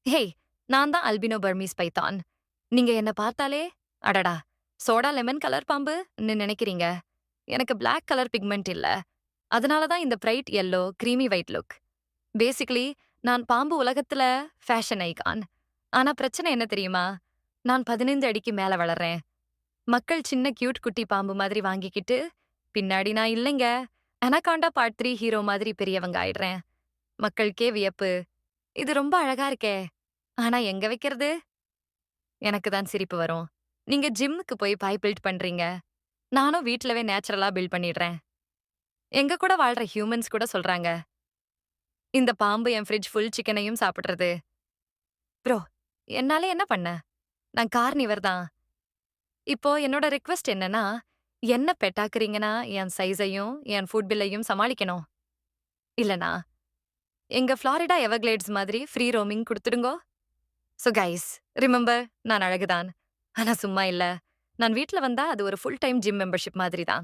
Hey! நான் தான் albino Burmese Python. நீங்க என்ன பார்த்தாலே, அடடா! சோடா லெமன் கலர் பாம்புன்னு நெனைக்கிறீங்க. எனக்கு பிளாக் கலர் பிக்மென்ட் இல்ல. அதனால தான் இந்த bright yellow, creamy white look. Basically நான் பாம்பு உலகத்துல ஃபேஷன் ஐகான். ஆனா பிரச்சனை என்ன தெரியுமா? நான் 15 அடிக்கு மேல வளர்றேன். மக்கள் சின்ன கியூட் குட்டி பாம்பு மாதிரி வாங்கிக்கிட்டு, பின்னாடி நான் இல்லைங்க. அனகாண்டா பார்ட் 3 ஹீரோ மாதிரி பெரியவங்க ஆயிடுறேன். மக்களுக்கே வியப்பு. இது ரொம்ப அழகா இருக்கே! ஆனா எங்க வைக்கிறது? எனக்கு தான் சிரிப்பு வரும். நீங்க ஜிம்முக்கு போய் பாய் பில்ட் பண்றீங்க. நானும் வீட்லவே நேச்சுரலா பில்ட் பண்ணிடுறேன். எங்க கூட வாழ்ற ஹியூமன்ஸ் கூட சொல்றாங்க. இந்த பாம்பு என் ஃப்ரிட்ஜ் ஃபுல் சிக்கனையும் சாப்பிடுறது. ப்ரோ, என்னால என்ன பண்ண? நான் கார்னிவர் தான். இப்போ என்னோட ரிக்வெஸ்ட் என்னன்னா, என்ன பெட்டாக்குறீங்கன்னா, என் சைஸையும், என் ஃபுட் பில்லையும் சமாளிக்கணும். இல்லனா, எங்க ஃப்ளாரிடா எவர்கிளேட்ஸ் மாதிரி ஃப்ரீ ரோமிங் குடுத்துடுங்கோ. சோ கைஸ், ரிமெம்பர் நான் அழகு தான். ஆனா சும்மா இல்ல. நான் வீட்ல வந்தா அது ஒரு ஃபுல் டைம் ஜிம் மெம்பர்ஷிப் மாதிரி தான்.